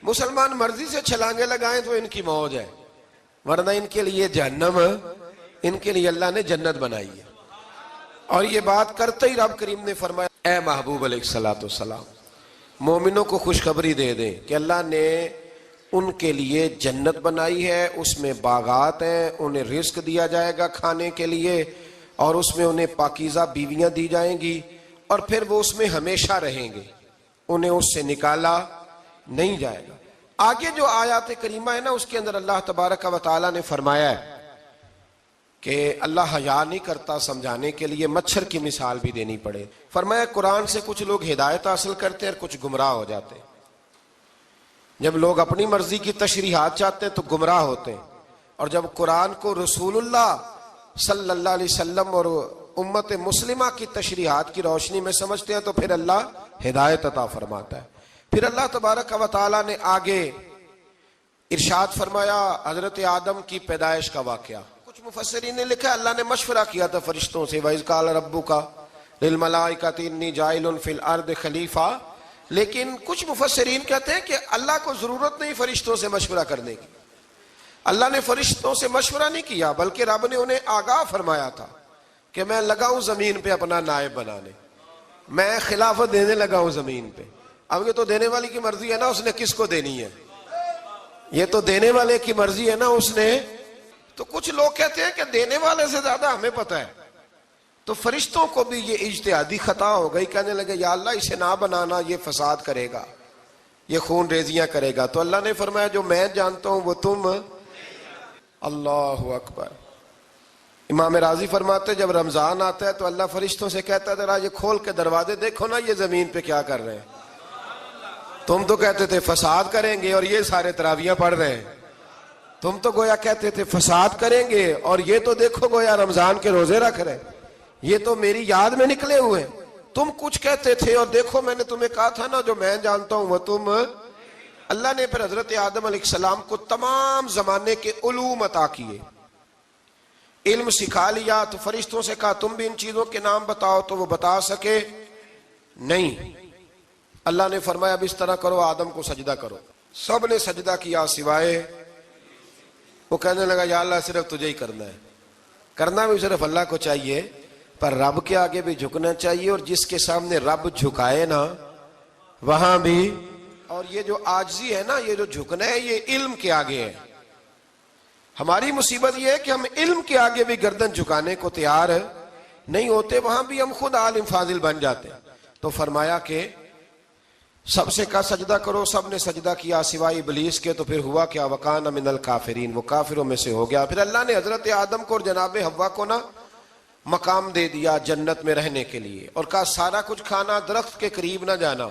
[SPEAKER 1] مسلمان مرضی سے چھلانگے لگائیں تو ان کی موج ہے، ورنہ ان کے لیے جہنم، ان کے لیے اللہ نے جنت بنائی ہے۔ اور یہ بات کرتے ہی رب کریم نے فرمایا اے محبوب علیہ السلام مومنوں کو خوشخبری دے دیں کہ اللہ نے ان کے لیے جنت بنائی ہے، اس میں باغات ہیں، انہیں رزق دیا جائے گا کھانے کے لیے، اور اس میں انہیں پاکیزہ بیویاں دی جائیں گی، اور پھر وہ اس میں ہمیشہ رہیں گے، انہیں اس سے نکالا نہیں جائے گا۔ آگے جو آیات کریمہ ہے نا اس کے اندر اللہ تبارک و تعالیٰ نے فرمایا ہے کہ اللہ حیا نہیں کرتا سمجھانے کے لیے مچھر کی مثال بھی دینی پڑے۔ فرمایا قرآن سے کچھ لوگ ہدایت حاصل کرتے ہیں اور کچھ گمراہ ہو جاتے ہیں۔ جب لوگ اپنی مرضی کی تشریحات چاہتے ہیں تو گمراہ ہوتے ہیں، اور جب قرآن کو رسول اللہ صلی اللہ علیہ وسلم اور امت مسلمہ کی تشریحات کی روشنی میں سمجھتے ہیں تو پھر اللہ ہدایت عطا فرماتا ہے۔ پھر اللہ تبارک و تعالیٰ نے آگے ارشاد فرمایا حضرت آدم کی پیدائش کا واقعہ۔ کچھ مفسرین نے لکھا اللہ نے مشورہ کیا تھا فرشتوں سے، وَإِذْ قَالَ رَبُّكَ لِلْمَلَائِكَةِ إِنِّي جَاعِلٌ فِي الْأَرْضِ خَلِيفَةً لیکن کچھ مفسرین کہتے ہیں کہ اللہ کو ضرورت نہیں فرشتوں سے مشورہ کرنے کی. اللہ نے فرشتوں سے مشورہ نہیں کیا، بلکہ رب نے انہیں آگاہ فرمایا تھا کہ میں لگا ہوں زمین پہ اپنا نائب بنانے، میں خلافت دینے لگا ہوں زمین پہ. اب یہ تو دینے والی کی مرضی ہے نا اس نے کس کو دینی ہے، یہ تو دینے والے کی مرضی ہے نا اس نے. تو کچھ لوگ کہتے ہیں کہ دینے والے سے زیادہ ہمیں پتہ ہے. تو فرشتوں کو بھی یہ اجتہادی خطا ہو گئی، کہنے لگے یا اللہ اسے نہ بنانا، یہ فساد کرے گا، یہ خون ریزیاں کرے گا. تو اللہ نے فرمایا جو میں جانتا ہوں وہ تم. اللہ اکبر. امام راضی فرماتے جب رمضان آتا ہے تو اللہ فرشتوں سے کہتا ہے ذرا یہ کھول کے دروازے دیکھو نا یہ زمین پہ کیا کر رہے ہیں. تم تو کہتے تھے فساد کریں گے اور یہ سارے تراویحاں پڑھ رہے ہیں. تم تو گویا کہتے تھے فساد کریں گے اور یہ تو دیکھو گویا رمضان کے روزے رکھ رہے ہیں، یہ تو میری یاد میں نکلے ہوئے. تم کچھ کہتے تھے اور دیکھو میں نے تمہیں کہا تھا نا جو میں جانتا ہوں وہ تم. اللہ نے پھر حضرت آدم علیہ السلام کو تمام زمانے کے علوم عطا کیے، علم سکھا لیا. تو فرشتوں سے کہا تم بھی ان چیزوں کے نام بتاؤ، تو وہ بتا سکے نہیں. اللہ نے فرمایا اب اس طرح کرو آدم کو سجدہ کرو. سب نے سجدہ کیا سوائے. وہ کہنے لگا یا اللہ صرف تجھے ہی کرنا ہے. کرنا بھی صرف اللہ کو چاہیے، پر رب کے آگے بھی جھکنا چاہیے، اور جس کے سامنے رب جھکائے نا وہاں بھی. اور یہ جو عاجزی ہے نا، یہ جو جھکنا ہے، یہ علم کے آگے ہے. ہماری مصیبت یہ ہے کہ ہم علم کے آگے بھی گردن جھکانے کو تیار نہیں ہوتے، وہاں بھی ہم خود عالم فاضل بن جاتے ہیں. تو فرمایا کہ سب سے کہا سجدہ کرو، سب نے سجدہ کیا سوائے ابلیس کے. تو پھر ہوا کیا وکان من الکافرین، وہ کافروں میں سے ہو گیا. پھر اللہ نے حضرت آدم کو اور جناب حوا کو نا مقام دے دیا جنت میں رہنے کے لیے، اور کہا سارا کچھ کھانا، درخت کے قریب نہ جانا.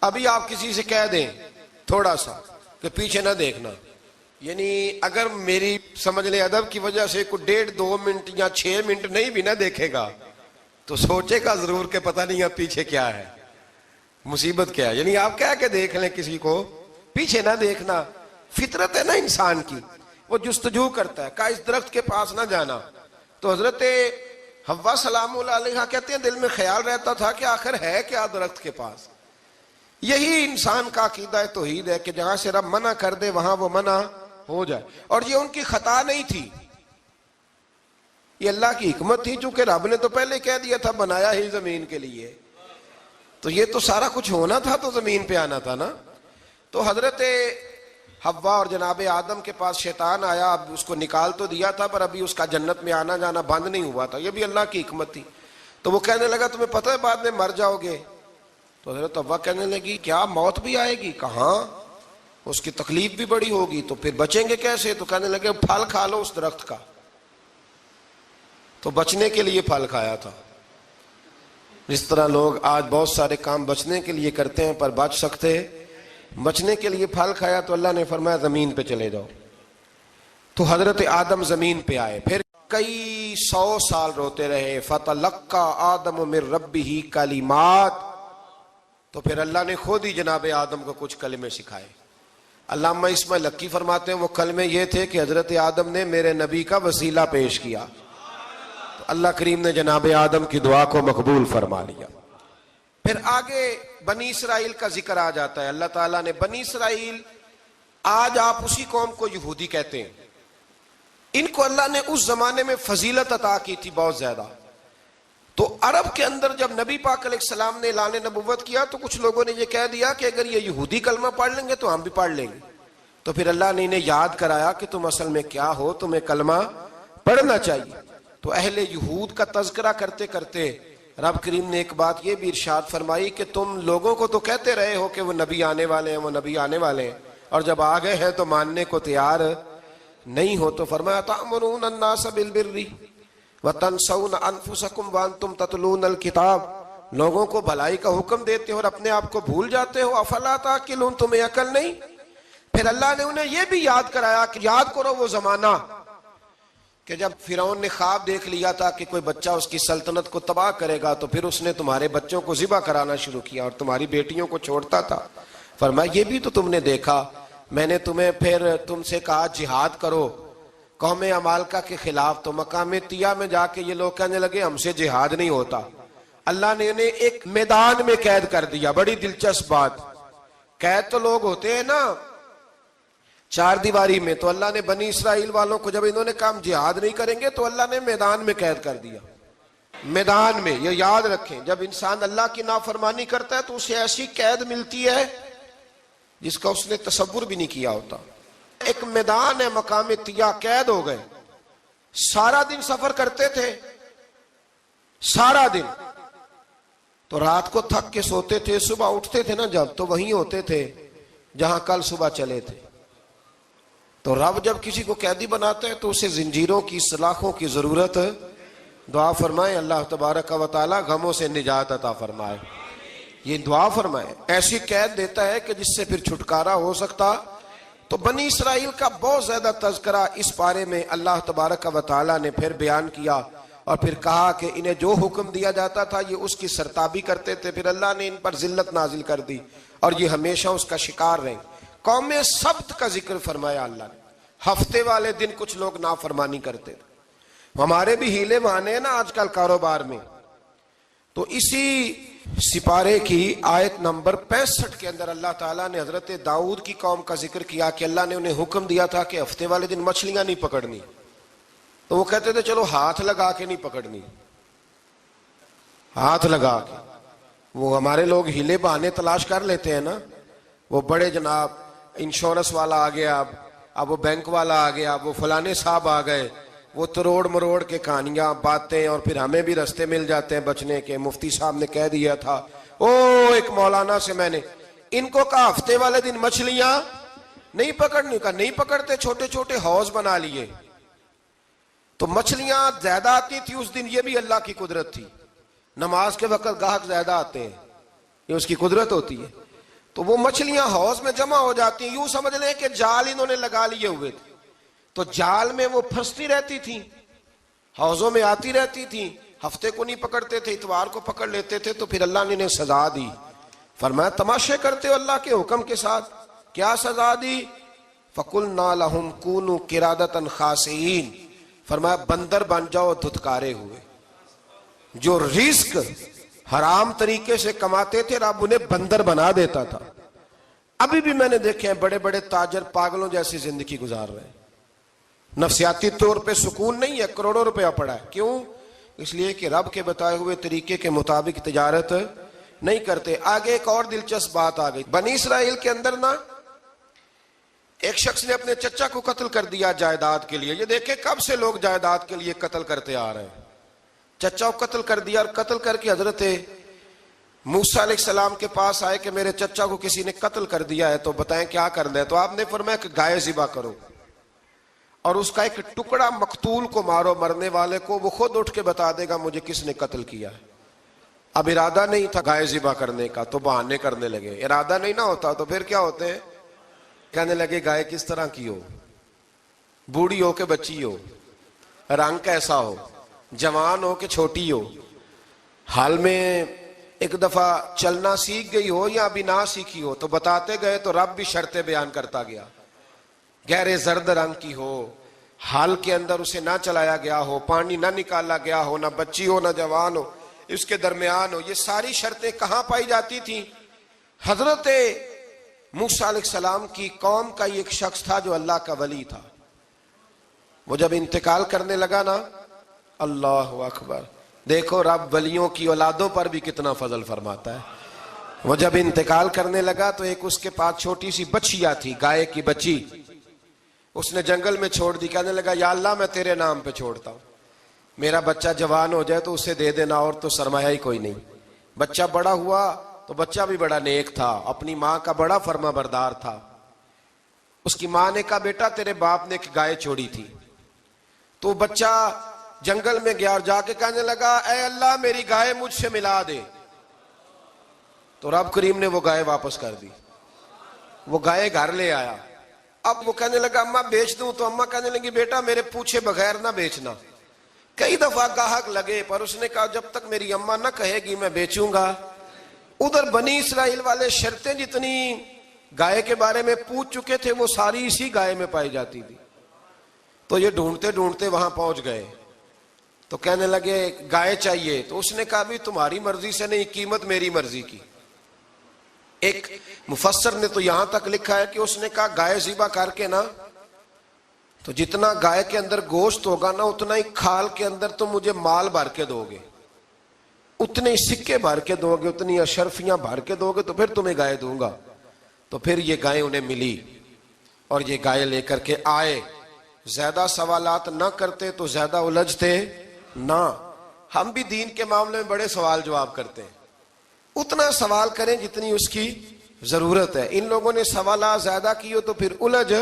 [SPEAKER 1] ابھی آپ کسی سے کہہ دیں تھوڑا سا کہ پیچھے نہ دیکھنا، یعنی اگر میری سمجھ لیں ادب کی وجہ سے کوئی 1.5-2 منٹ یا 6 منٹ نہیں بھی نہ دیکھے گا تو سوچے گا ضرور کہ پتہ نہیں اب پیچھے کیا ہے، مصیبت کیا ہے. یعنی آپ کہہ کے دیکھ لیں کسی کو، پیچھے نہ دیکھنا. فطرت ہے نا انسان کی، وہ جستجو کرتا ہے. کہا اس درخت کے پاس نہ جانا. تو حضرت حوا سلام اللہ علیہ کہتے ہیں دل میں خیال رہتا تھا کہ آخر ہے کیا درخت کے پاس. یہی انسان کا عقیدہ توحید ہے کہ جہاں سے رب منع کر دے وہاں وہ منع ہو جائے. اور یہ ان کی خطا نہیں تھی، یہ اللہ کی حکمت تھی، چونکہ رب نے تو پہلے کہہ دیا تھا بنایا ہی زمین کے لیے، تو یہ تو سارا کچھ ہونا تھا تو زمین پہ آنا تھا نا. تو حضرت حوا اور جناب آدم کے پاس شیطان آیا. اب اس کو نکال تو دیا تھا پر ابھی اس کا جنت میں آنا جانا بند نہیں ہوا تھا، یہ بھی اللہ کی حکمت تھی. تو وہ کہنے لگا تمہیں پتہ ہے بعد میں مر جاؤ گے. تو حضرت حوا کہنے لگی کیا موت بھی آئے گی؟ کہاں، اس کی تکلیف بھی بڑی ہوگی، تو پھر بچیں گے کیسے؟ تو کہنے لگے پھل کھا لو اس درخت کا. تو بچنے کے لیے پھل کھایا تھا. جس طرح لوگ آج بہت سارے کام بچنے کے لیے کرتے ہیں پر بچ سکتے، بچنے کے لیے پھل کھایا. تو اللہ نے فرمایا زمین پہ چلے جاؤ. تو حضرت آدم زمین پہ آئے. پھر کئی 100 سال روتے رہے. فَتَلَقَّى آدَمُ مِن رَبِّهِ کلمات. تو پھر اللہ نے خود ہی جناب آدم کو کچھ کلمے سکھائے. علامہ اسماعیل لکی فرماتے ہیں وہ کلمے یہ تھے کہ حضرت آدم نے میرے نبی کا وسیلہ پیش کیا، تو اللہ کریم نے جناب آدم کی دعا کو مقبول فرما لیا. پھر آگے بنی اسرائیل کا ذکر آ جاتا ہے. اللہ تعالیٰ نے بنی اسرائیل، آج آپ اسی قوم کو یہودی کہتے ہیں، ان کو اللہ نے اس زمانے میں فضیلت عطا کی تھی بہت زیادہ. تو عرب کے اندر جب نبی پاک علیہ السلام نے اعلان نبوت کیا تو کچھ لوگوں نے یہ کہہ دیا کہ اگر یہ یہودی کلمہ پڑھ لیں گے تو ہم بھی پڑھ لیں گے. تو پھر اللہ نے انہیں یاد کرایا کہ تم اصل میں کیا ہو، تمہیں کلمہ پڑھنا چاہیے. تو اہل یہود کا تذکرہ کرتے کرتے رب کریم نے ایک بات یہ بھی ارشاد فرمائی کہ تم لوگوں کو تو کہتے رہے ہو کہ وہ نبی آنے والے ہیں، وہ نبی آنے والے ہیں، اور جب آ گئے ہیں تو ماننے کو تیار نہیں ہو. تو فرمایا تأمرون الناس بالبر وَتَنْسَوْنَ أَنفُسَكُمْ وَأَنْتُمْ تَتْلُونَ الْكِتَابَ. لوگوں کو بھلائی کا حکم دیتے ہو اور اپنے آپ کو بھول جاتے ہو. افلا تعقلون، تمہیں عقل نہیں؟ پھر اللہ نے انہیں یہ بھی یاد کرایا کہ یاد کرو وہ زمانہ کہ جب فرعون نے خواب دیکھ لیا تھا کہ کوئی بچہ اس کی سلطنت کو تباہ کرے گا، تو پھر اس نے تمہارے بچوں کو ذبح کرانا شروع کیا اور تمہاری بیٹیوں کو چھوڑتا تھا. فرمایا یہ بھی تو تم نے دیکھا، میں نے تمہیں پھر تم سے کہا جہاد کرو قوم عمالقہ کے خلاف، تو مقام طیہ میں جا کے یہ لوگ کہنے لگے ہم سے جہاد نہیں ہوتا. اللہ نے انہیں ایک میدان میں قید کر دیا. بڑی دلچسپ بات. قید تو لوگ ہوتے ہیں نا چار دیواری میں, تو اللہ نے بنی اسرائیل والوں کو جب انہوں نے کہا جہاد نہیں کریں گے تو اللہ نے میدان میں قید کر دیا. میدان میں. یہ یاد رکھیں, جب انسان اللہ کی نافرمانی کرتا ہے تو اسے ایسی قید ملتی ہے جس کا اس نے تصور بھی نہیں کیا ہوتا. ایک میدان ہے مقام طیہ, قید ہو گئے. سارا دن سفر کرتے تھے, سارا دن. تو رات کو تھک کے سوتے تھے, صبح اٹھتے تھے نا جب, تو وہیں ہوتے تھے جہاں کل صبح چلے تھے. تو رب جب کسی کو قیدی بناتا ہے تو اسے زنجیروں کی, سلاخوں کی ضرورت. دعا فرمائے اللہ تبارک و تعالی غموں سے نجات عطا فرمائے. یہ دعا فرمائے. ایسی قید دیتا ہے کہ جس سے پھر چھٹکارا ہو سکتا. تو بنی اسرائیل کا بہت زیادہ تذکرہ اس پارے میں اللہ تبارک و تعالی نے پھر بیان کیا, اور پھر کہا کہ انہیں جو حکم دیا جاتا تھا یہ اس کی سرتابی کرتے تھے. پھر اللہ نے ان پر ذلت نازل کر دی اور یہ ہمیشہ اس کا شکار رہے. قوم سبت کا ذکر فرمایا اللہ نے. ہفتے والے دن کچھ لوگ نافرمانی کرتے تھے. ہمارے بھی ہیلے بہانے ہیں نا آج کل کاروبار میں. تو اسی سپارے کی آیت نمبر 65 کے اندر اللہ تعالیٰ نے حضرت داؤد کی قوم کا ذکر کیا کہ اللہ نے انہیں حکم دیا تھا کہ ہفتے والے دن مچھلیاں نہیں پکڑنی. تو وہ کہتے تھے چلو ہاتھ لگا کے نہیں پکڑنی, ہاتھ لگا کے. وہ ہمارے لوگ ہیلے بہانے تلاش کر لیتے ہیں نا. وہ بڑے جناب انشورنس والا آ گیا, اب وہ بینک والا آ گیا, وہ فلانے صاحب آ گئے, وہ تروڑ مروڑ کے کہانیاں باتیں, اور پھر ہمیں بھی رستے مل جاتے ہیں بچنے کے. مفتی صاحب نے کہہ دیا تھا ایک مولانا سے میں نے ان کو کہا ہفتے والے دن مچھلیاں نہیں پکڑنی. کا نہیں پکڑتے, چھوٹے چھوٹے حوض بنا لیے. تو مچھلیاں زیادہ آتی تھی اس دن, یہ بھی اللہ کی قدرت تھی. نماز کے وقت گاہک زیادہ آتے ہیں, یہ اس کی قدرت ہوتی ہے. تو وہ مچھلیاں حوض میں جمع ہو جاتی ہیں. یوں سمجھ لیں کہ جال انہوں نے لگا لیے ہوئے تھے, تو جال میں وہ پھنستی رہتی تھی, حوضوں میں آتی رہتی تھی. ہفتے کو نہیں پکڑتے تھے, اتوار کو پکڑ لیتے تھے. تو پھر اللہ نے انہیں سزا دی. فرمایا تماشے کرتے ہو اللہ کے حکم کے ساتھ. کیا سزا دی؟ فَقُلْنَا لَهُمْ كُونُوا قِرَادَةً خَاسِئِينَ. فرمایا بندر بن جاؤ دھتکارے ہوئے. جو رزق حرام طریقے سے کماتے تھے رب انہیں بندر بنا دیتا تھا. ابھی بھی میں نے دیکھے ہیں بڑے بڑے تاجر پاگلوں جیسی زندگی گزار رہے ہیں. نفسیاتی طور پہ سکون نہیں ہے, کروڑوں روپیہ پڑا ہے. کیوں؟ اس لیے کہ رب کے بتائے ہوئے طریقے کے مطابق تجارت نہیں کرتے. آگے ایک اور دلچسپ بات آ گئی. بنی اسرائیل کے اندر نا ایک شخص نے اپنے چچا کو قتل کر دیا جائیداد کے لیے. یہ دیکھیں کب سے لوگ جائیداد کے لیے قتل کرتے آ رہے ہیں. چچا کو قتل کر دیا, اور قتل کر کے حضرت موسیٰ علیہ السلام کے پاس آئے کہ میرے چچا کو کسی نے قتل کر دیا ہے, تو بتائیں کیا کرنا ہے. تو آپ نے فرمایا کہ گائے ذبح کرو, اور اس کا ایک ٹکڑا مقتول کو مارو, مرنے والے کو. وہ خود اٹھ کے بتا دے گا مجھے کس نے قتل کیا ہے. اب ارادہ نہیں تھا گائے ذبح کرنے کا, تو بہانے کرنے لگے. ارادہ نہیں نہ ہوتا تو پھر کیا ہوتے ہیں, کہنے لگے گائے کس طرح کی ہو, بوڑھی ہو کہ بچی ہو, رنگ کیسا ہو, جوان ہو کہ چھوٹی ہو, حال میں ایک دفعہ چلنا سیکھ گئی ہو یا ابھی نہ سیکھی ہو. تو بتاتے گئے تو رب بھی شرطیں بیان کرتا گیا. گہرے زرد رنگ کی ہو, حال کے اندر اسے نہ چلایا گیا ہو, پانی نہ نکالا گیا ہو, نہ بچی ہو نہ جوان ہو, اس کے درمیان ہو. یہ ساری شرطیں کہاں پائی جاتی تھیں؟ حضرت موسیٰ علیہ السلام کی قوم کا ایک شخص تھا جو اللہ کا ولی تھا. وہ جب انتقال کرنے لگا نا, اللہ اکبر, دیکھو رب ولیوں کی اولادوں پر بھی کتنا فضل فرماتا ہے. وہ جب انتقال کرنے لگا تو ایک اس کے پاس چھوٹی سی بچیا تھی, گائے کی بچی. اس نے جنگل میں چھوڑ دی. کہنے لگا یا اللہ میں تیرے نام پہ چھوڑتا ہوں, میرا بچہ جوان ہو جائے تو اسے دے دینا, اور تو سرمایہ ہی کوئی نہیں. بچہ بڑا ہوا تو بچہ بھی بڑا نیک تھا, اپنی ماں کا بڑا فرما بردار تھا. اس کی ماں نے کہا بیٹا تیرے باپ نے ایک گائے چھوڑی تھی. تو بچہ جنگل میں گیا اور جا کے کہنے لگا اے اللہ میری گائے مجھ سے ملا دے. تو رب کریم نے وہ گائے واپس کر دی. وہ گائے گھر لے آیا. اب وہ کہنے لگا اماں بیچ دوں, تو اماں کہنے لگی بیٹا میرے پوچھے بغیر نہ بیچنا. کئی دفعہ گاہک لگے, پر اس نے کہا جب تک میری اماں نہ کہے گی میں بیچوں گا. ادھر بنی اسرائیل والے شرطیں جتنی گائے کے بارے میں پوچھ چکے تھے وہ ساری اسی گائے میں پائی جاتی تھی. تو یہ ڈھونڈتے ڈھونڈتے وہاں پہنچ گئے. تو کہنے لگے گائے چاہیے، تو اس نے کہا بھی تمہاری مرضی سے نہیں، قیمت میری مرضی کی۔ ایک مفسر نے تو یہاں تک لکھا ہے کہ اس نے کہا گائے ذبح کر کے نا، تو جتنا گائے کے اندر گوشت ہوگا نا اتنا ہی کھال کے اندر تم مجھے مال بھر کے دو گے، اتنے ہی سکے بھر کے دو گے، اتنی اشرفیاں بھر کے دو گے، تو پھر تمہیں گائے دوں گا۔ تو پھر یہ گائے انہیں ملی اور یہ گائے لے کر کے آئے۔ زیادہ سوالات نہ کرتے تو زیادہ الجھتے نہ۔ ہم بھی دین کے معاملے میں بڑے سوال جواب کرتے ہیں، اتنا سوال کریں جتنی اس کی ضرورت ہے۔ ان لوگوں نے سوالات زیادہ کیے تو پھر الجھ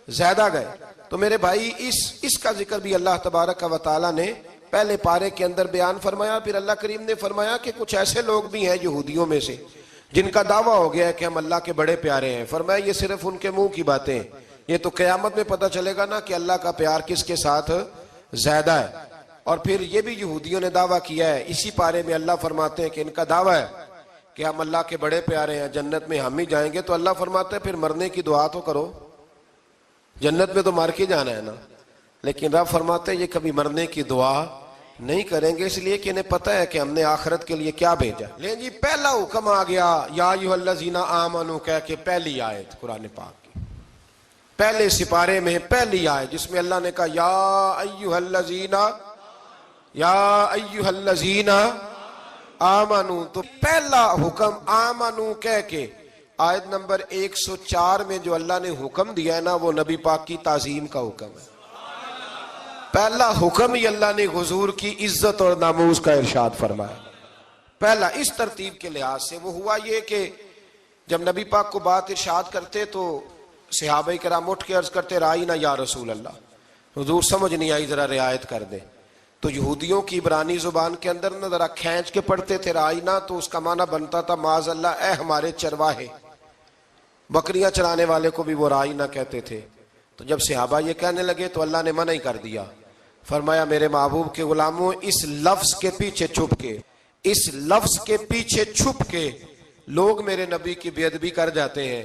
[SPEAKER 1] زیادہ گئے۔ تو میرے بھائی اس کا ذکر بھی اللہ تبارک و تعالیٰ نے پہلے پارے کے اندر بیان فرمایا۔ پھر اللہ کریم نے فرمایا کہ کچھ ایسے لوگ بھی ہیں یہودیوں میں سے جن کا دعویٰ ہو گیا ہے کہ ہم اللہ کے بڑے پیارے ہیں۔ فرمایا یہ صرف ان کے منہ کی باتیں ہیں، یہ تو قیامت میں پتہ چلے گا نا کہ اللہ کا پیار کس کے ساتھ زیادہ ہے۔ اور پھر یہ بھی یہودیوں نے دعویٰ کیا ہے، اسی پارے میں اللہ فرماتے ہیں کہ ان کا دعویٰ ہے کہ ہم اللہ کے بڑے پیارے ہیں، جنت میں ہم ہی جائیں گے۔ تو اللہ فرماتے ہیں پھر مرنے کی دعا تو کرو، جنت میں تو مر کے جانا ہے نا۔ لیکن رب فرماتے ہیں یہ کبھی مرنے کی دعا نہیں کریں گے، اس لیے کہ انہیں پتہ ہے کہ ہم نے آخرت کے لیے کیا بھیجا۔ لیکن جی پہلا حکم آ گیا یا ایھا الذین آمنوا کہہ کے، پہلی آیت قرآن پاک کی پہلے سپارے میں پہلی آیت جس میں اللہ نے کہا یا ایھا الذین آمنوا، تو پہلا حکم آمنوا کہہ کے آیت نمبر 104 میں جو اللہ نے حکم دیا ہے نا وہ نبی پاک کی تعظیم کا حکم ہے۔ پہلا حکم ہی اللہ نے حضور کی عزت اور ناموس کا ارشاد فرمایا۔ پہلا اس ترتیب کے لحاظ سے وہ ہوا یہ کہ جب نبی پاک کو بات ارشاد کرتے تو صحابہ کرام اٹھ کے عرض کرتے رائینا یا رسول اللہ، حضور سمجھ نہیں آئی ذرا رعایت کر دے۔ تو یہودیوں کی عبرانی زبان کے اندر نہ ذرا کھینچ کے پڑھتے تھے رائینا، تو اس کا معنی بنتا تھا معاذ اللہ اے ہمارے چرواہے، بکریاں چرانے والے کو بھی وہ رائینا کہتے تھے۔ تو جب صحابہ یہ کہنے لگے تو اللہ نے منع ہی کر دیا، فرمایا میرے محبوب کے غلاموں اس لفظ کے پیچھے چھپ کے لوگ میرے نبی کی بے ادبی کر جاتے ہیں۔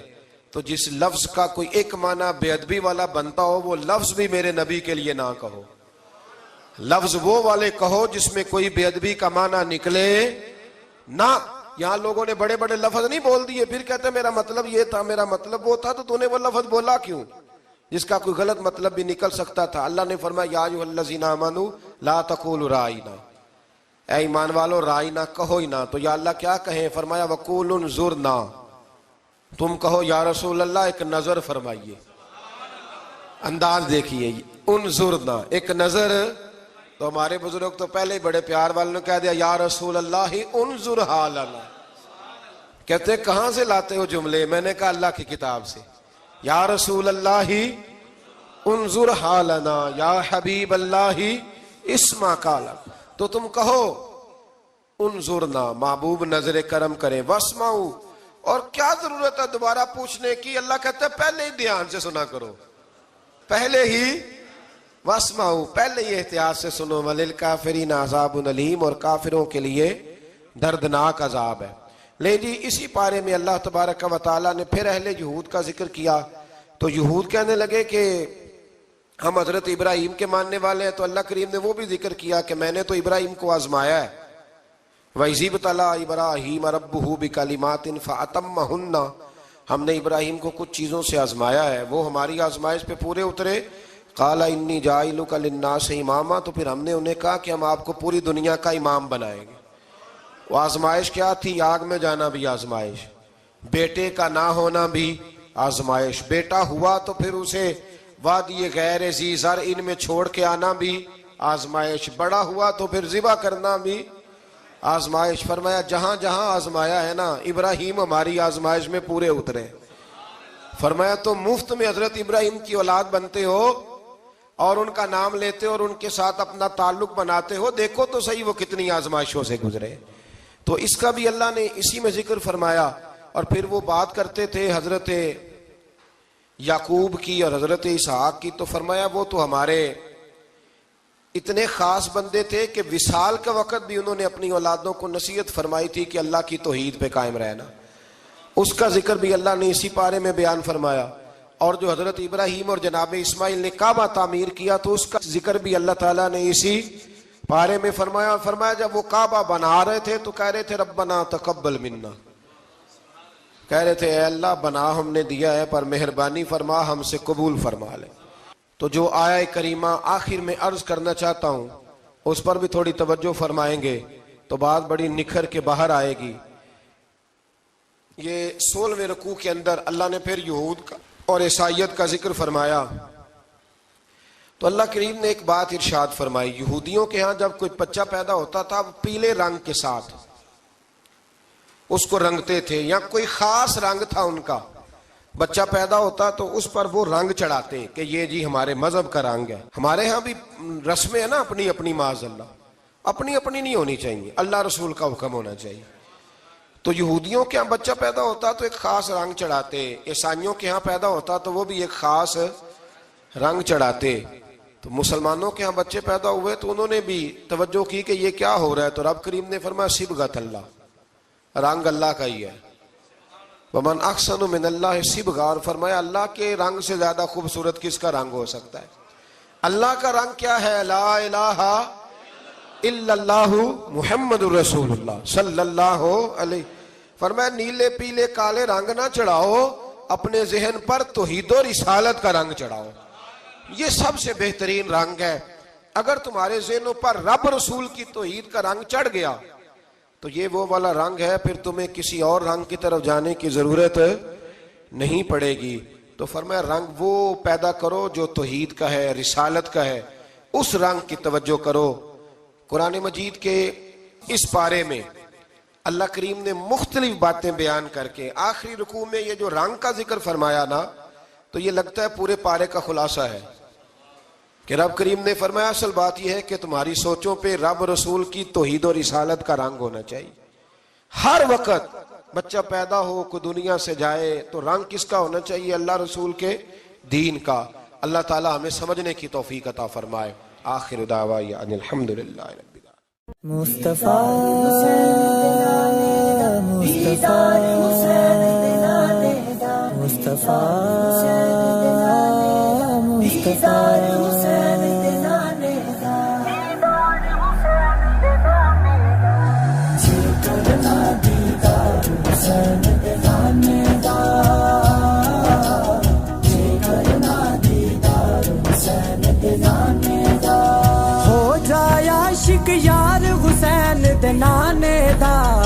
[SPEAKER 1] تو جس لفظ کا کوئی ایک معنی بے ادبی والا بنتا ہو وہ لفظ بھی میرے نبی کے لیے نہ کہو، لفظ وہ والے کہو جس میں کوئی بے ادبی کا معنی نکلے نہ۔ یہاں لوگوں نے بڑے بڑے لفظ نہیں بول دیے، پھر کہتے میرا مطلب یہ تھا، میرا مطلب وہ تھا، تو نے وہ لفظ بولا کیوں جس کا کوئی غلط مطلب بھی نکل سکتا تھا۔ اللہ نے فرمایا یا ایھا الذین آمنوا لا تقولوا رائینا، اے ایمان والو رائینا کہو ہی نہ۔ تو یا اللہ کیا کہیں؟ فرمایا وقولوا انظرنا، تم کہو یا رسول اللہ ایک نظر فرمائیے۔ انداز دیکھیے، انظرنا ایک نظر۔ تو ہمارے بزرگ تو پہلے ہی بڑے پیار والوں نے کہہ دیا یا رسول اللہ انظر حالنا۔ کہتے کہاں سے لاتے ہو جملے؟ میں نے کہا اللہ کی کتاب سے۔ یا رسول اللہ انظر حالنا یا حبیب اللہ اسمع قالا، تو تم کہو انظرنا محبوب نظر کرم کریں، واسمعوا، اور کیا ضرورت ہے دوبارہ پوچھنے کی؟ اللہ کہتا ہے پہلے ہی دھیان سے سنا کرو، پہلے ہی واسمعوا، پہلے ہی احتیاط سے سنو، وللکافرین عذاب علیم، اور کافروں کے لیے دردناک عذاب ہے۔ لے جی اسی پارے میں اللہ تبارک و تعالیٰ نے پھر اہل یہود کا ذکر کیا۔ تو یہود کہنے لگے کہ ہم حضرت ابراہیم کے ماننے والے ہیں، تو اللہ کریم نے وہ بھی ذکر کیا کہ میں نے تو ابراہیم کو آزمایا ہے۔ وَإِذِ ابْتَلَىٰ إِبْرَاهِيمَ رَبُّهُ بِكَلِمَاتٍ فَأَتَمَّهُنَّ، ہم نے ابراہیم کو کچھ چیزوں سے آزمایا ہے، وہ ہماری آزمائش پہ پورے اترے۔ قَالَ إِنِّي جَاعِلُكَ لِلنَّاسِ إِمَامًا، تو پھر ہم نے انہیں کہا کہ ہم آپ کو پوری دنیا کا امام بنائیں گے۔ وہ آزمائش کیا تھی؟ آگ میں جانا بھی آزمائش، بیٹے کا نہ ہونا بھی آزمائش، بیٹا ہوا تو پھر اسے وادی غیر ذی زرع ان میں چھوڑ کے آنا بھی آزمائش، بڑا ہوا تو پھر ذبح کرنا بھی آزمائش۔ فرمایا جہاں جہاں آزمایا ہے نا ابراہیم ہماری آزمائش میں پورے اترے۔ فرمایا تو مفت میں حضرت ابراہیم کی اولاد بنتے ہو اور ان کا نام لیتے ہو اور ان کے ساتھ اپنا تعلق بناتے ہو، دیکھو تو صحیح وہ کتنی آزمائشوں سے گزرے۔ تو اس کا بھی اللہ نے اسی میں ذکر فرمایا۔ اور پھر وہ بات کرتے تھے حضرت یعقوب کی اور حضرت اسحاق کی، تو فرمایا وہ تو ہمارے اتنے خاص بندے تھے کہ وصال کے وقت بھی انہوں نے اپنی اولادوں کو نصیحت فرمائی تھی کہ اللہ کی توحید پہ قائم رہنا۔ اس کا ذکر بھی اللہ نے اسی پارے میں بیان فرمایا۔ اور جو حضرت ابراہیم اور جناب اسماعیل نے کعبہ تعمیر کیا تو اس کا ذکر بھی اللہ تعالیٰ نے اسی پارے میں فرمایا جب وہ کعبہ بنا رہے تھے تو کہہ رہے تھے ربنا تقبل منا، کہہ رہے تھے اے اللہ بنا ہم نے دیا ہے پر مہربانی فرما ہم سے قبول فرما لے۔ تو جو آیہ کریمہ آخر میں عرض کرنا چاہتا ہوں اس پر بھی تھوڑی توجہ فرمائیں گے تو بات بڑی نکھر کے باہر آئے گی۔ یہ 16ویں رکوع کے اندر اللہ نے پھر یہود کا اور عیسائیت کا ذکر فرمایا تو اللہ کریم نے ایک بات ارشاد فرمائی، یہودیوں کے ہاں جب کوئی بچہ پیدا ہوتا تھا وہ پیلے رنگ کے ساتھ اس کو رنگتے تھے، یا کوئی خاص رنگ تھا ان کا، بچہ پیدا ہوتا تو اس پر وہ رنگ چڑھاتے کہ یہ جی ہمارے مذہب کا رنگ ہے۔ ہمارے ہاں بھی رسمیں ہیں نا اپنی اپنی، معاذ اللہ اپنی اپنی نہیں ہونی چاہیے، اللہ رسول کا حکم ہونا چاہیے۔ تو یہودیوں کے ہاں بچہ پیدا ہوتا تو ایک خاص رنگ چڑھاتے، عیسائیوں کے ہاں پیدا ہوتا تو وہ بھی ایک خاص رنگ چڑھاتے۔ تو مسلمانوں کے ہاں بچے پیدا ہوئے تو انہوں نے بھی توجہ کی کہ یہ کیا ہو رہا ہے، تو رب کریم نے فرمایا صبغۃ اللہ، رنگ اللہ کا ہی ہے۔ ومن احسن من اللہ صبغہ، اور فرمایا اللہ کے رنگ سے زیادہ خوبصورت کس کا رنگ ہو سکتا ہے؟ اللہ کا رنگ کیا ہے؟ لا الہ الا اللہ محمد الرسول اللہ صلی اللہ علیہ۔ فرمایا نیلے پیلے کالے رنگ نہ چڑھاؤ، اپنے ذہن پر توحید و رسالت کا رنگ چڑھاؤ، یہ سب سے بہترین رنگ ہے۔ اگر تمہارے ذہنوں پر رب رسول کی توحید کا رنگ چڑھ گیا تو یہ وہ والا رنگ ہے، پھر تمہیں کسی اور رنگ کی طرف جانے کی ضرورت نہیں پڑے گی۔ تو فرمایا رنگ وہ پیدا کرو جو توحید کا ہے، رسالت کا ہے، اس رنگ کی توجہ کرو۔ قرآن مجید کے اس پارے میں اللہ کریم نے مختلف باتیں بیان کر کے آخری رکوع میں یہ جو رنگ کا ذکر فرمایا نا، تو یہ لگتا ہے پورے پارے کا خلاصہ ہے کہ رب کریم نے فرمایا اصل بات یہ ہے کہ تمہاری سوچوں پہ رب رسول کی توحید و رسالت کا رنگ ہونا چاہیے۔ ہر وقت بچہ پیدا ہو کوئی دنیا سے جائے تو رنگ کس کا ہونا چاہیے؟ اللہ رسول کے دین کا۔ اللہ تعالی ہمیں سمجھنے کی توفیق عطا فرمائے۔ آخر دعوانا ان الحمدللہ رب العالمین۔
[SPEAKER 2] مصطفیٰ مصطفیٰ مصطفیٰ ہو جائے عاشق یار حسین دے نانے دا،